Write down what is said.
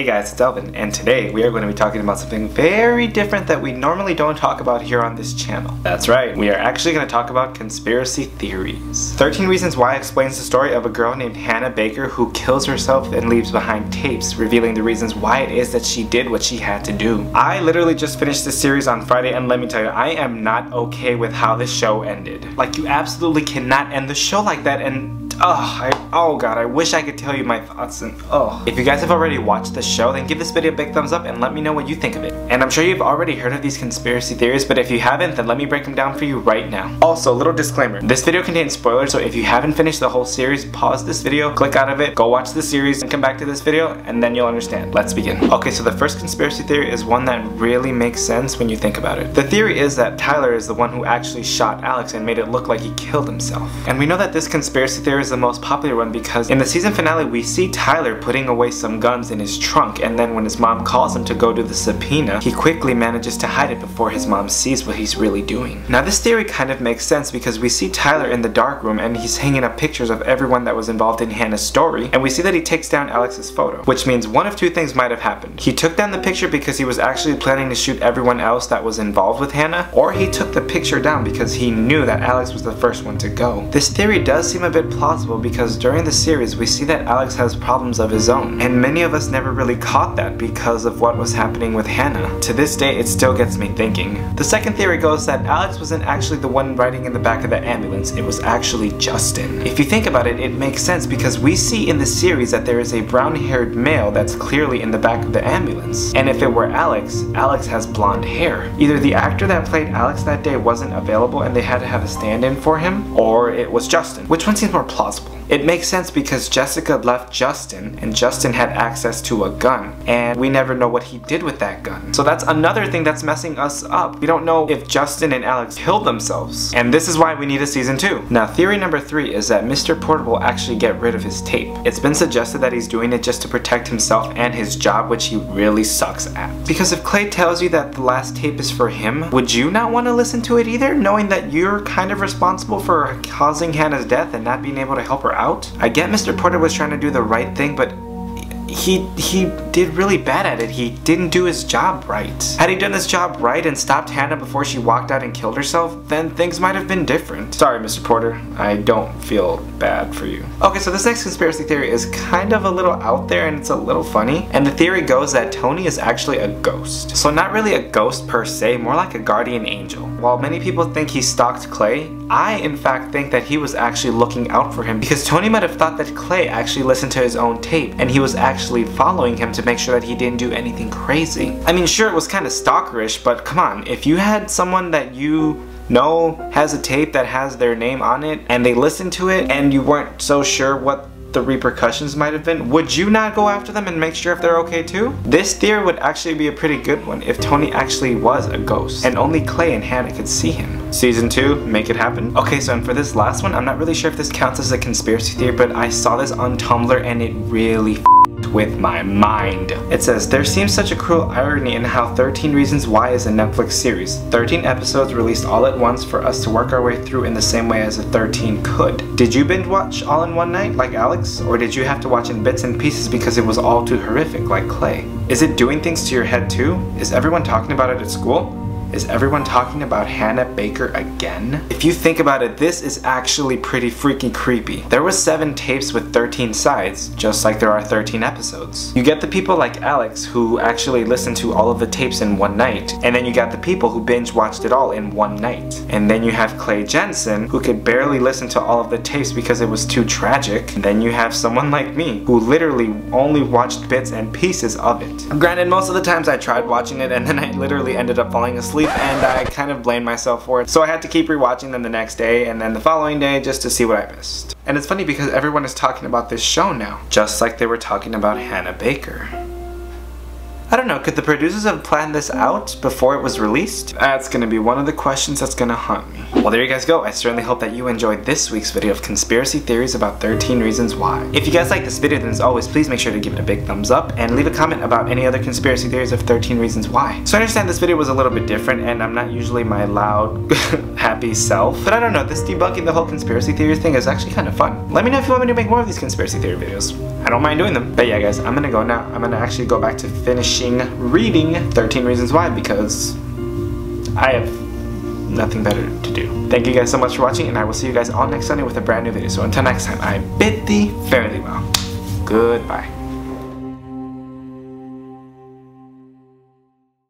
Hey guys, it's Elvin, and today we are going to be talking about something very different that we normally don't talk about here on this channel. That's right, we are actually going to talk about conspiracy theories. 13 Reasons Why explains the story of a girl named Hannah Baker who kills herself and leaves behind tapes, revealing the reasons why it is that she did what she had to do. I literally just finished this series on Friday, and let me tell you, I am not okay with how this show ended. Like, you absolutely cannot end the show like that, and oh god, I wish I could tell you my thoughts and If you guys have already watched the show, then give this video a big thumbs up and let me know what you think of it. And I'm sure you've already heard of these conspiracy theories, but if you haven't, then let me break them down for you right now. Also, little disclaimer, this video contains spoilers, so if you haven't finished the whole series, pause this video, click out of it, go watch the series, and come back to this video, and then you'll understand. Let's begin. Okay, so the first conspiracy theory is one that really makes sense when you think about it. The theory is that Tyler is the one who actually shot Alex and made it look like he killed himself. And we know that this conspiracy theory is the most popular one because in the season finale we see Tyler putting away some guns in his trunk, and then when his mom calls him to go do the subpoena, he quickly manages to hide it before his mom sees what he's really doing. Now this theory kind of makes sense because we see Tyler in the dark room and he's hanging up pictures of everyone that was involved in Hannah's story, and we see that he takes down Alex's photo, which means one of two things might have happened. He took down the picture because he was actually planning to shoot everyone else that was involved with Hannah, or he took the picture down because he knew that Alex was the first one to go. This theory does seem a bit plausible because during the series we see that Alex has problems of his own, and many of us never really caught that because of what was happening with Hannah. To this day it still gets me thinking. The second theory goes that Alex wasn't actually the one riding in the back of the ambulance, it was actually Justin. If you think about it, it makes sense because we see in the series that there is a brown-haired male that's clearly in the back of the ambulance, and if it were Alex, Alex has blonde hair. Either the actor that played Alex that day wasn't available and they had to have a stand-in for him, or it was Justin. Which one seems more plausible? It makes sense because Jessica left Justin, and Justin had access to a gun, and we never know what he did with that gun. So that's another thing that's messing us up. We don't know if Justin and Alex killed themselves, and this is why we need a season 2. Now theory number 3 is that Mr. Porter will actually get rid of his tape. It's been suggested that he's doing it just to protect himself and his job, which he really sucks at. Because if Clay tells you that the last tape is for him, would you not want to listen to it either, knowing that you're kind of responsible for causing Hannah's death and not being able to help her out? I get Mr. Porter was trying to do the right thing, but he did really bad at it. He didn't do his job right. Had he done his job right and stopped Hannah before she walked out and killed herself, then things might have been different. Sorry, Mr. Porter. I don't feel bad for you. Okay, so this next conspiracy theory is kind of a little out there and it's a little funny. And the theory goes that Tony is actually a ghost. So not really a ghost per se, more like a guardian angel. While many people think he stalked Clay, I in fact think that he was actually looking out for him because Tony might have thought that Clay actually listened to his own tape and he was actually following him to make sure that he didn't do anything crazy. I mean, sure, it was kind of stalkerish, but come on, if you had someone that you know has a tape that has their name on it and they listened to it and you weren't so sure what the repercussions might have been, would you not go after them and make sure if they're okay too? This theory would actually be a pretty good one if Tony actually was a ghost and only Clay and Hannah could see him. Season 2, make it happen. Okay, so and for this last one, I'm not really sure if this counts as a conspiracy theory, but I saw this on Tumblr and it really with my mind. It says, there seems such a cruel irony in how 13 Reasons Why is a Netflix series. 13 episodes released all at once for us to work our way through in the same way as a 13 could. Did you binge watch all in one night like Alex? Or did you have to watch in bits and pieces because it was all too horrific like Clay? Is it doing things to your head too? Is everyone talking about it at school? Is everyone talking about Hannah Baker again? If you think about it, this is actually pretty freaking creepy. There was 7 tapes with 13 sides, just like there are 13 episodes. You get the people like Alex who actually listened to all of the tapes in one night, and then you got the people who binge watched it all in one night. And then you have Clay Jensen who could barely listen to all of the tapes because it was too tragic. And then you have someone like me who literally only watched bits and pieces of it. Granted, most of the times I tried watching it and then I literally ended up falling asleep, and I kind of blamed myself for it, so I had to keep rewatching them the next day and then the following day just to see what I missed. And it's funny because everyone is talking about this show now, just like they were talking about Hannah Baker. I don't know, could the producers have planned this out before it was released? That's gonna be one of the questions that's gonna haunt me. Well, there you guys go. I certainly hope that you enjoyed this week's video of conspiracy theories about 13 Reasons Why. If you guys like this video, then as always, please make sure to give it a big thumbs up and leave a comment about any other conspiracy theories of 13 Reasons Why. So I understand this video was a little bit different and I'm not usually my loud happy self. But I don't know, this debunking the whole conspiracy theory thing is actually kind of fun. Let me know if you want me to make more of these conspiracy theory videos. I don't mind doing them. But yeah guys, I'm gonna go now. I'm gonna actually go back to finishing reading 13 Reasons Why because I have nothing better to do. Thank you guys so much for watching, and I will see you guys all next Sunday with a brand new video. So until next time, I bid thee farewell. Goodbye.